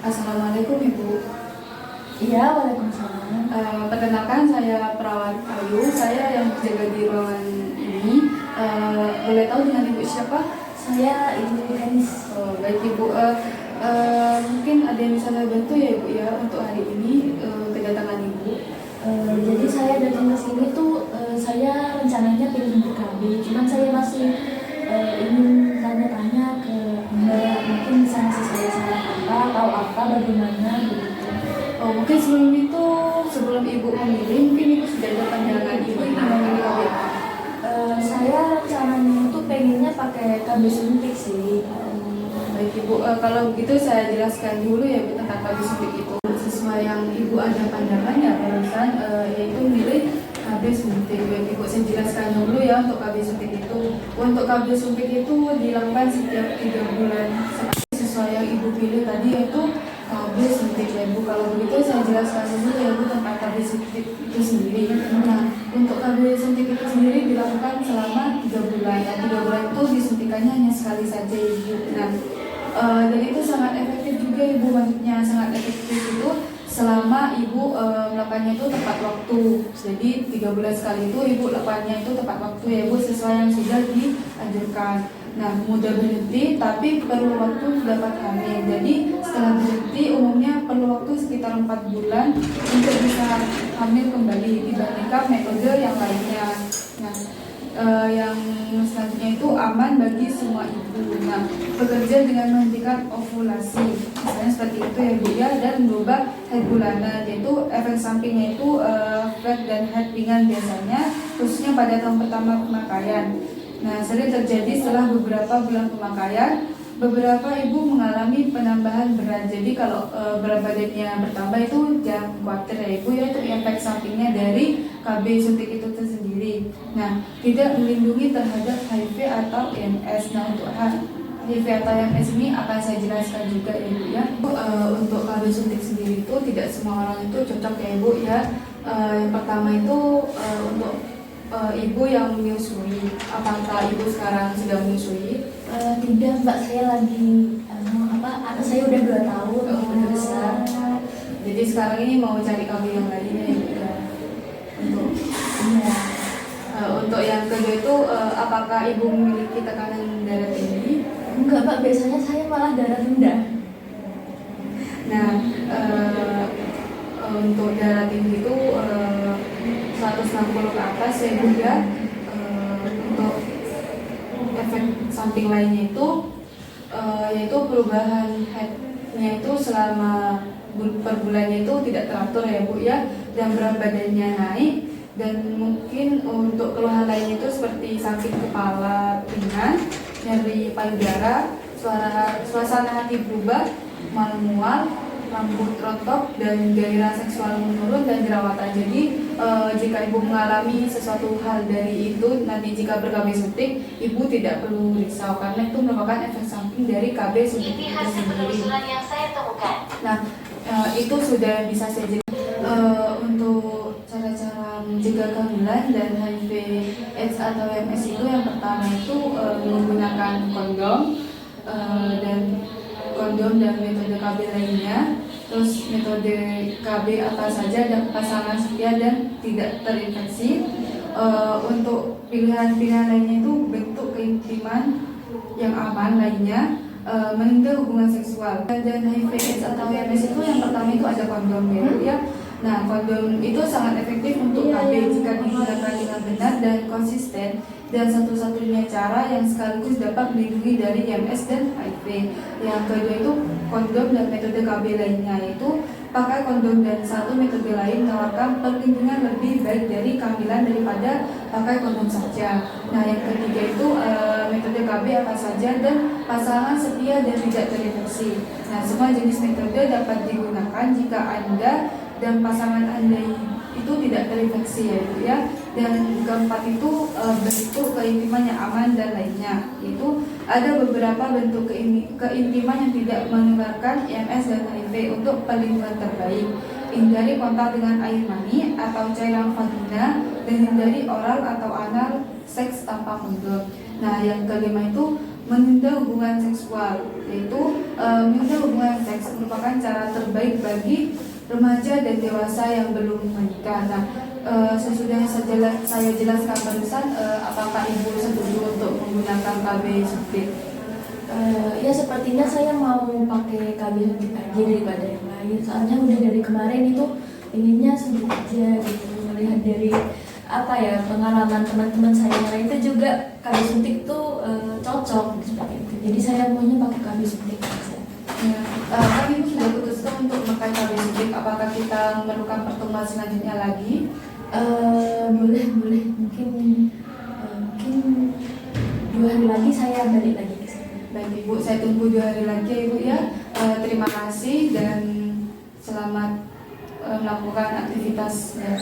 Assalamualaikum Ibu. Iya, waalaikumsalam. Perkenalkan saya perawat Ayu. Saya yang berjaga di ruangan ini. Boleh tahu dengan Ibu siapa? Saya Ibu Denis. Baik Ibu. Mungkin ada yang bisa saya bantu ya Ibu ya untuk hari ini kedatangan Ibu. Jadi saya datang ke sini tuh saya rencananya pengen BKB, cuman saya masih ingin tanya-tanya ke Mbak, mungkin bisa ngasih saya saran apa, tahu apa, bagaimana begitu. Mungkin sebelum Ibu memilih, mungkin Ibu sudah ada pandangan Ibu ingin memilih KB apa? Saya rencananya tuh pengennya pakai KB suntik sih. Baik Ibu, kalau begitu saya jelaskan dulu ya Bu tentang KB suntik itu. Sesuai yang Ibu ada pandangan ya barusan, yaitu milih KB suntik. Baik Ibu, saya jelaskan dulu ya untuk KB suntik itu. Untuk KB suntik itu dilakukan setiap 3 bulan. Sesuai yang Ibu pilih tadi yaitu KB suntik ya Bu. Kalau begitu saya jelaskan dulu ya Bu tentang KB suntik itu sendiri. Nah, untuk KB suntik itu sendiri dilakukan selama 3 bulan. Dan 3 bulan itu disuntikannya hanya sekali saja Ibu. Nah, dan itu sangat efektif juga Ibu, maksudnya sangat efektif itu selama Ibu melakukannya itu tepat waktu. Jadi 3 bulan sekali itu Ibu lakukannya itu tepat waktu ya Bu, sesuai yang sudah dianjurkan. Nah, mudah berhenti tapi perlu waktu dapat hamil. Jadi setelah berhenti umumnya perlu waktu sekitar 4 bulan untuk bisa hamil kembali dibandingkan metode yang lainnya. Nah, yang selanjutnya itu aman bagi semua ibu. Nah, bekerja dengan menghentikan ovulasi, misalnya seperti itu ya Bu ya, dan merubah head bulanan, yaitu efek sampingnya itu flat dan head ringan biasanya, khususnya pada tahun pertama pemakaian. Nah, sering terjadi setelah beberapa bulan pemakaian. Beberapa ibu mengalami penambahan berat. Jadi kalau berat badannya bertambah itu jangan khawatir ya Ibu ya, itu efek sampingnya dari KB suntik itu tersendiri. Nah, tidak melindungi terhadap HIV atau IMS. Nah, untuk HIV atau IMS ini akan saya jelaskan juga ya Ibu ya. Untuk KB suntik sendiri itu tidak semua orang itu cocok ya Ibu ya. Yang pertama itu untuk ibu yang menyusui. Apakah ibu sekarang sudah menyusui? Tidak Mbak, saya lagi anak saya udah 2 tahun, udah besar. Jadi sekarang ini mau cari KB yang lainnya ya Ibu ya. Iya. Untuk yang kedua itu apakah ibu memiliki tekanan darah tinggi? Enggak Mbak, biasanya saya malah darah rendah. Nah, untuk darah tinggi itu 160 ke atas ya Bu ya. Untuk efek samping lainnya itu yaitu perubahan headnya itu selama per bulannya itu tidak teratur ya Bu ya, dan berat badannya naik, dan mungkin untuk keluhan lainnya itu seperti sakit kepala ringan, nyeri payudara, suasana hati berubah, mual-mual, rambut rontok, dan gairah seksual menurun, dan jerawatan. Jadi jika ibu mengalami sesuatu hal dari itu, nanti jika ber-KB suntik, ibu tidak perlu risau karena itu merupakan efek samping dari KB suntik itu sendiri. Nah, itu sudah bisa saya jelaskan. Untuk cara-cara mencegah kehamilan dan HIV AIDS atau MS itu, yang pertama itu menggunakan kondom dan metode KB lainnya. Terus metode KB apa saja dan pasangan setia dan tidak terinfeksi. Untuk pilihan-pilihan lainnya itu bentuk keintiman yang aman lainnya, menunda hubungan seksual. Dan HIV AIDS atau MS itu yang pertama itu ada kondom ya. Nah, kondom itu sangat efektif untuk KB jika digunakan dengan benar dan konsisten, dan satu-satunya cara yang sekaligus dapat melindungi dari IMS dan HIV. Yang kedua itu kondom dan metode KB lainnya, yaitu pakai kondom dan satu metode lain menawarkan perlindungan lebih baik dari kehamilan daripada pakai kondom saja. Nah, yang ketiga itu metode KB apa saja dan pasangan setia dan tidak terinfeksi. Nah, semua jenis metode dapat digunakan jika Anda dan pasangan Anda itu tidak terinfeksi ya Ibu ya. Dan keempat itu bentuk keintiman yang aman dan lainnya, yaitu ada beberapa bentuk keintiman yang tidak menularkan IMS dan HIV. Untuk perlindungan terbaik, hindari kontak dengan air mani atau cairan vagina, dan hindari oral atau anal seks tanpa kondom. Nah, yang kelima itu menunda hubungan seksual, yaitu menunda hubungan seks merupakan cara terbaik bagi remaja dan dewasa yang belum menikah. Nah, sesudah saya jelaskan barusan, apakah ibu setuju untuk menggunakan KB suntik? Ya sepertinya saya mau pakai KB suntik aja daripada yang lain. Soalnya udah dari kemarin itu inginnya suntik aja gitu. Melihat dari apa ya pengalaman teman-teman saya yang lain itu juga KB suntik tuh cocok seperti itu. Jadi saya maunya pakai KB suntik aja. Ya, kan ibu sudah putuskan untuk memakai KB suntik. Apakah kita memerlukan pertemuan selanjutnya lagi? Boleh mungkin 2 hari lagi saya balik lagi ke sini. Baik ibu, saya tunggu 2 hari lagi ya ibu ya. Terima kasih dan selamat melakukan aktivitas ya.